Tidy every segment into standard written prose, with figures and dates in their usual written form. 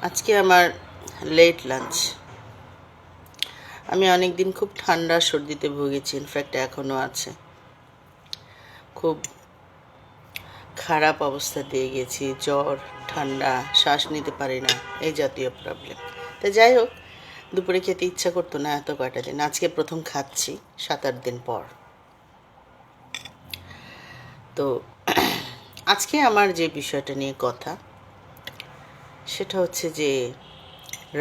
আজকে আমার late lunch. আমি অনেক দিন খুব ঠান্ডা সর্দিতে ভুগেছি, ইনফ্যাক্ট এখনও আছে। খুব খারাপ অবস্থা দিয়ে গেছি, জ্বর, ঠান্ডা, শ্বাস নিতে পারি না, এই জাতীয় প্রবলেম। তা যাই হোক, দুপুরে খেতে ইচ্ছা করতো না এত কয়টা দিন। আজকে প্রথম খাচ্ছি 7-8 দিন পর। তো আজকে আমার যে বিষয়টা নিয়ে কথা, সেটা হচ্ছে যে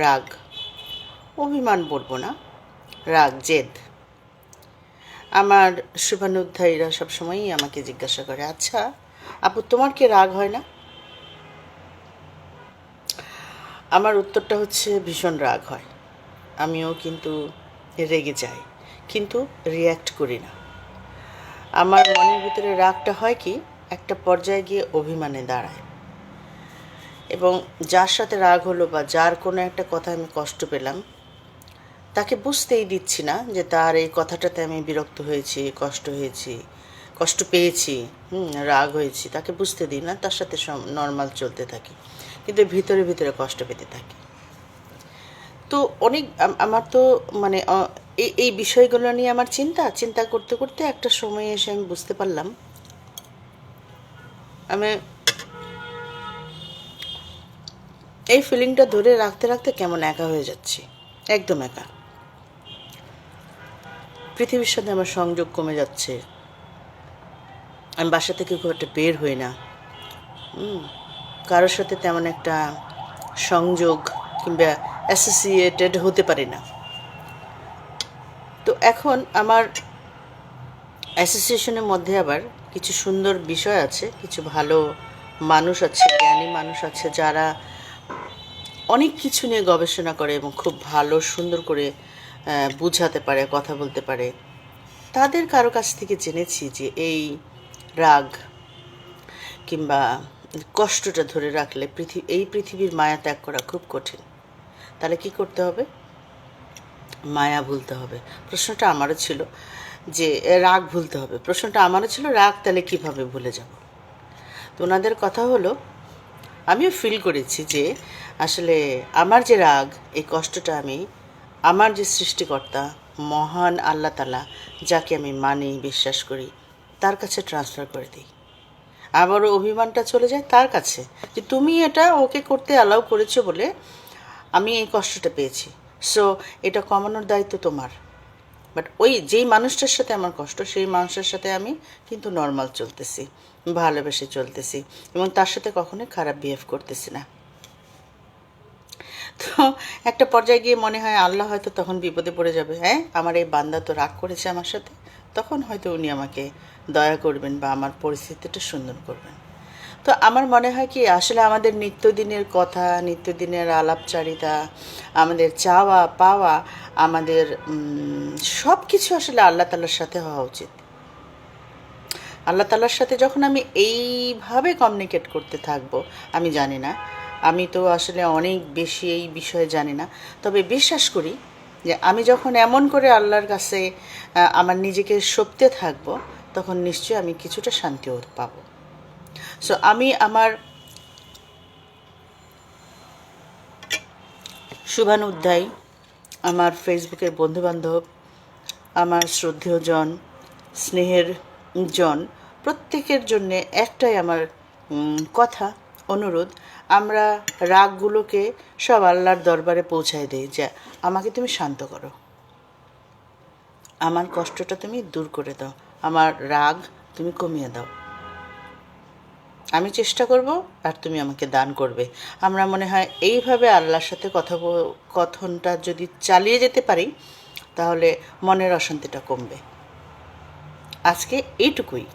রাগ, অভিমান বলবো না, রাগ, জেদ। আমার শুভানুধ্যায়ীরা সবসময়ই আমাকে জিজ্ঞাসা করে, আচ্ছা আপু, তোমার কি রাগ হয় না? আমার উত্তরটা হচ্ছে ভীষণ রাগ হয়। আমিও কিন্তু রেগে যাই, কিন্তু রিয়্যাক্ট করি না। আমার মনের ভিতরে রাগটা হয় কি, একটা পর্যায়ে গিয়ে অভিমানে দাঁড়ায়, এবং যার সাথে রাগ হলো বা যার কোনো একটা কথা আমি কষ্ট পেলাম, তাকে বুঝতেই দিচ্ছি না যে তার এই কথাটাতে আমি বিরক্ত হয়েছি, কষ্ট পেয়েছি, রাগ হয়েছি, তাকে বুঝতে দিই না, তার সাথে নর্মাল চলতে থাকি, কিন্তু ভিতরে ভিতরে কষ্ট পেতে থাকি। তো অনেক আমার তো মানে এই বিষয়গুলো নিয়ে আমার চিন্তা করতে করতে একটা সময় এসে আমি বুঝতে পারলাম, আমি এই ফিলিংটা ধরে রাখতে রাখতে কেমন একা হয়ে যাচ্ছি, একদম একা। পৃথিবীর সাথে আমার সংযোগ কমে যাচ্ছে। আমি বাসা থেকে খুব একটা বের হই না, কারোর সাথে তেমন একটা সংযোগ কিংবা অ্যাসোসিয়েটেড হতে পারি না। তো এখন আমার অ্যাসোসিয়েশনের মধ্যে আবার কিছু সুন্দর বিষয় আছে, কিছু ভালো মানুষ আছে, জ্ঞানী মানুষ আছে, যারা অনেক কিছু নিয়ে গবেষণা করে এবং খুব ভালো সুন্দর করে বুঝাতে পারে, কথা বলতে পারে। তাদের কারো কাছ থেকে জেনেছি যে এই রাগ কিংবা কষ্টটা ধরে রাখলে এই পৃথিবীর মায়া ত্যাগ করা খুব কঠিন। তাহলে কি করতে হবে? মায়া ভুলতে হবে। প্রশ্নটা আমারও ছিল যে রাগ ভুলতে হবে, প্রশ্নটা আমারও ছিল, রাগ তাহলে কিভাবে ভুলে যাব? তো ওনাদের কথা হলো, আমিও ফিল করেছি যে আসলে আমার যে রাগ, এই কষ্টটা আমি আমার যে সৃষ্টিকর্তা মহান আল্লাহ তাআলা, যাকে আমি মানি, বিশ্বাস করি, তার কাছে ট্রান্সফার করে দিই। আবারও অভিমানটা চলে যায় তার কাছে, যে তুমি এটা ওকে করতে অ্যালাউ করেছো বলে আমি এই কষ্টটা পেয়েছি, সো এটা কমানোর দায়িত্ব তোমার। বাট ওই যেই মানুষটার সাথে আমার কষ্ট, সেই মানুষটার সাথে আমি কিন্তু নর্মাল চলতেছি, ভালোবেসে চলতেছি, এবং তার সাথে কখনোই খারাপ বিহেভ করতেছি না। তো একটা পর্যায়ে গিয়ে মনে হয় আল্লাহ হয়তো তখন বিপদে পড়ে যাবে, হ্যাঁ আমার এই বান্দা তো রাগ করেছে আমার সাথে, তখন হয়তো উনি আমাকে দয়া করবেন বা আমার পরিস্থিতিটা সুন্দর করবেন। তো আমার মনে হয় কি, আসলে আমাদের নিত্যদিনের কথা, নিত্যদিনের আলাপচারিতা, আমাদের চাওয়া পাওয়া, আমাদের সব কিছু আসলে আল্লাহ তাআলার সাথে হওয়া উচিত। আল্লাহ তাআলার সাথে যখন আমি এইভাবে কমিউনিকেট করতে থাকবো, আমি জানি না, আমি তো আসলে অনেক বেশি এই বিষয়ে জানি না, তবে বিশ্বাস করি যে আমি যখন এমন করে আল্লাহর কাছে আমার নিজেকে সঁপতে থাকবো, তখন নিশ্চয়ই আমি কিছুটা শান্তিও পাবো। সো আমি আমার শুভানুধ্যায়ী, আমার ফেসবুকের বন্ধুবান্ধব, আমার শ্রদ্ধেয়জন, স্নেহের জন, প্রত্যেকের জন্যে একটাই আমার কথা, অনুরোধ, আমরা রাগগুলোকে সব আল্লাহর দরবারে পৌঁছায় দিই, যে আমাকে তুমি শান্ত করো, আমার কষ্টটা তুমি দূর করে দাও, আমার রাগ তুমি কমিয়ে দাও, আমি চেষ্টা করব আর তুমি আমাকে দান করবে। আমরা মনে হয় এইভাবে আল্লাহর সাথে কথনটা যদি চালিয়ে যেতে পারি, তাহলে মনের অশান্তিটা কমবে। আজকে এইটুকুই।